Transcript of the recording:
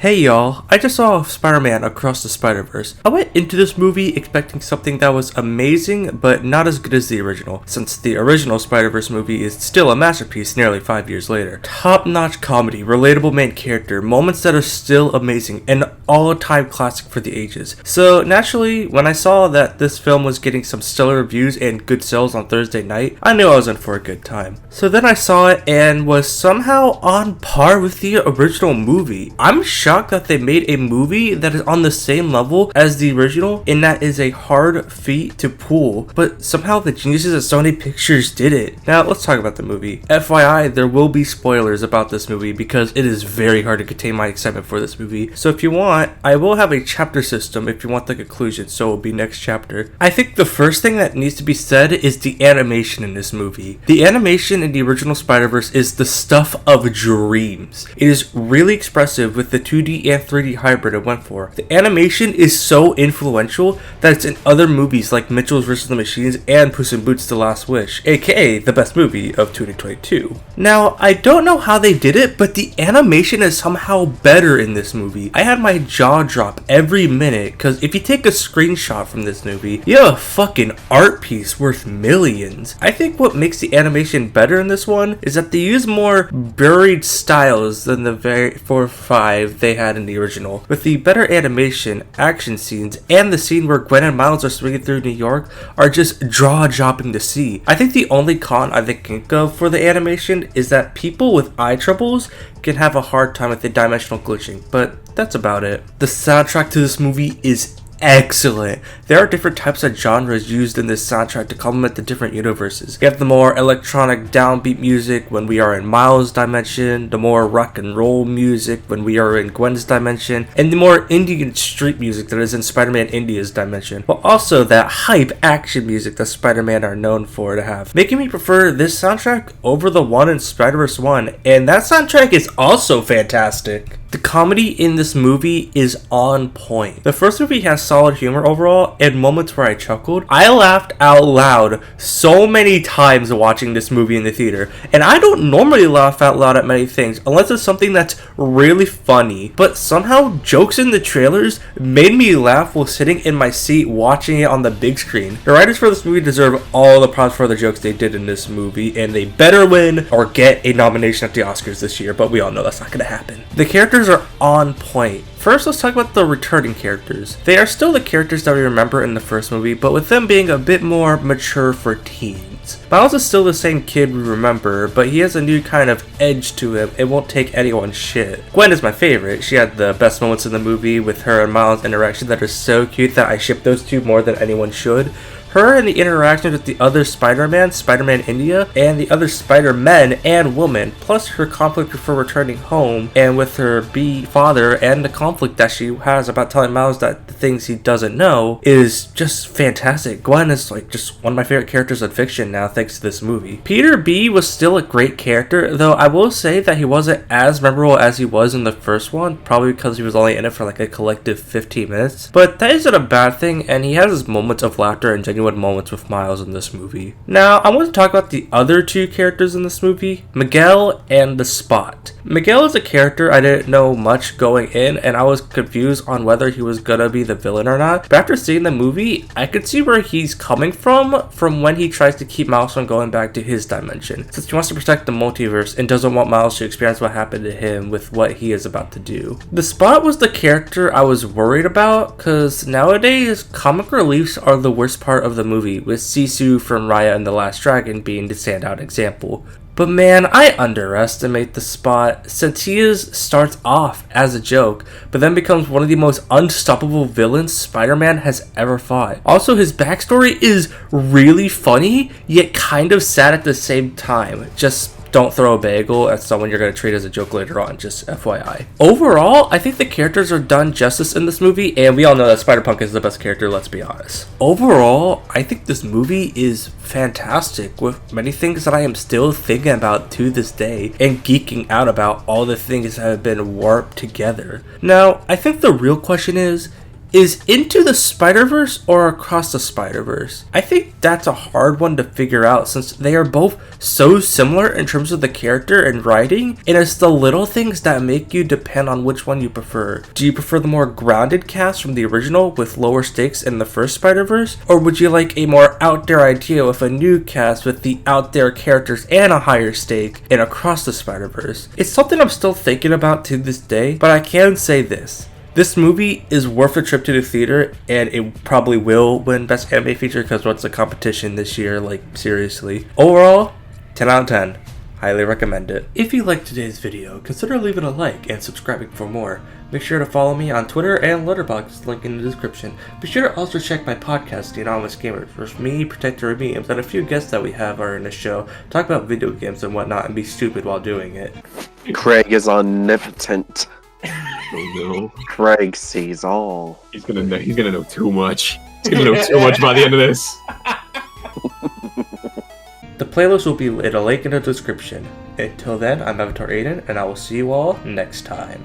Hey y'all, I just saw Spider-Man Across the Spider-Verse. I went into this movie expecting something that was amazing, but not as good as the original, since the original Spider-Verse movie is still a masterpiece nearly 5 years later. Top-notch comedy, relatable main character, moments that are still amazing, and all-time classic for the ages. So naturally, when I saw that this film was getting some stellar reviews and good sales on Thursday night, I knew I was in for a good time. So then I saw it and was somehow on par with the original movie. I'm shocked that they made a movie that is on the same level as the original, and that is a hard feat to pull, but somehow the geniuses at Sony Pictures did it. Now let's talk about the movie. FYI, there will be spoilers about this movie because it is very hard to contain my excitement for this movie. So if you want, I will have a chapter system if you want the conclusion, so it will be next chapter. I think the first thing that needs to be said is the animation in this movie. The animation in the original Spider-Verse is the stuff of dreams. It is really expressive with the 2D and 3D hybrid it went for. The animation is so influential that it's in other movies like Mitchell's vs. the Machines and Puss in Boots: The Last Wish, aka the best movie of 2022. Now, I don't know how they did it, but the animation is somehow better in this movie. I had my jaw drop every minute, because if you take a screenshot from this movie, you have a fucking art piece worth millions. I think what makes the animation better in this one is that they use more buried styles than the very 4 or 5 they had in the original. With the better animation, action scenes, and the scene where Gwen and Miles are swinging through New York are just jaw-dropping to see. I think the only con I can think of for the animation is that people with eye troubles can have a hard time with the dimensional glitching, but that's about it. The soundtrack to this movie is excellent. There are different types of genres used in this soundtrack to complement the different universes. You have the more electronic downbeat music when we are in Miles' dimension, the more rock and roll music when we are in Gwen's dimension, and the more indie and street music that is in Spider-Man India's dimension, but also that hype action music that Spider-Man are known for to have, making me prefer this soundtrack over the one in Spider-Verse 1, and that soundtrack is also fantastic. The comedy in this movie is on point. The first movie has solid humor overall and moments where I chuckled. I laughed out loud so many times watching this movie in the theater, and I don't normally laugh out loud at many things unless it's something that's really funny, but somehow jokes in the trailers made me laugh while sitting in my seat watching it on the big screen. The writers for this movie deserve all the props for the jokes they did in this movie, and they better win or get a nomination at the Oscars this year, but we all know that's not gonna happen. The characters are on point. First, let's talk about the returning characters. They are still the characters that we remember in the first movie, but with them being a bit more mature for teens. Miles is still the same kid we remember, but he has a new kind of edge to him. It won't take anyone's shit. Gwen is my favorite. She had the best moments in the movie with her and Miles' interaction that are so cute that I ship those two more than anyone should. Her and the interactions with the other Spider-Man, Spider-Man India, and the other Spider-Men and woman, plus her conflict before returning home, and with her father, and the conflict that she has about telling Miles that the things he doesn't know, is just fantastic. Gwen is like just one of my favorite characters in fiction now thanks to this movie. Peter B was still a great character, though I will say that he wasn't as memorable as he was in the first one, probably because he was only in it for like a collective 15 minutes, but that isn't a bad thing, and he has his moments of laughter and genuine moments with Miles in this movie. Now, I want to talk about the other two characters in this movie, Miguel and the Spot. Miguel is a character I didn't know much going in, and I was confused on whether he was gonna be the villain or not, but after seeing the movie, I could see where he's coming from when he tries to keep Miles from going back to his dimension, since he wants to protect the multiverse and doesn't want Miles to experience what happened to him with what he is about to do. The Spot was the character I was worried about, because nowadays, comic reliefs are the worst part of the movie, with Sisu from Raya and the Last Dragon being the standout example. But man, I underestimate the Spot, since he starts off as a joke, but then becomes one of the most unstoppable villains Spider-Man has ever fought. Also, his backstory is really funny, yet kind of sad at the same time. Just don't throw a bagel at someone you're going to treat as a joke later on, just FYI. Overall, I think the characters are done justice in this movie, and we all know that Spider-Punk is the best character, let's be honest. Overall, I think this movie is fantastic, with many things that I am still thinking about to this day, and geeking out about all the things that have been warped together. Now, I think the real question is Is Into the Spider-Verse or Across the Spider-Verse? I think that's a hard one to figure out since they are both so similar in terms of the character and writing, and it's the little things that make you depend on which one you prefer. Do you prefer the more grounded cast from the original with lower stakes in the first Spider-Verse, or would you like a more out there idea with a new cast with the out there characters and a higher stake in Across the Spider-Verse? It's something I'm still thinking about to this day, but I can say this. This movie is worth a trip to the theater, and it probably will win Best Anime Feature because what's the competition this year, like seriously. Overall, 10 out of 10. Highly recommend it. If you liked today's video, consider leaving a like and subscribing for more. Make sure to follow me on Twitter and Letterboxd, link in the description. Be sure to also check my podcast, The Anonymous Gamer, with me, Protector of Memes, and a few guests that we have are in the show, talk about video games and whatnot, and be stupid while doing it. Craig is omnipotent. Oh no. Craig sees all. He's gonna know too much. He's gonna know too much by the end of this. The playlist will be in a link in the description. Until then, I'm Avatar Aiden, and I will see you all next time.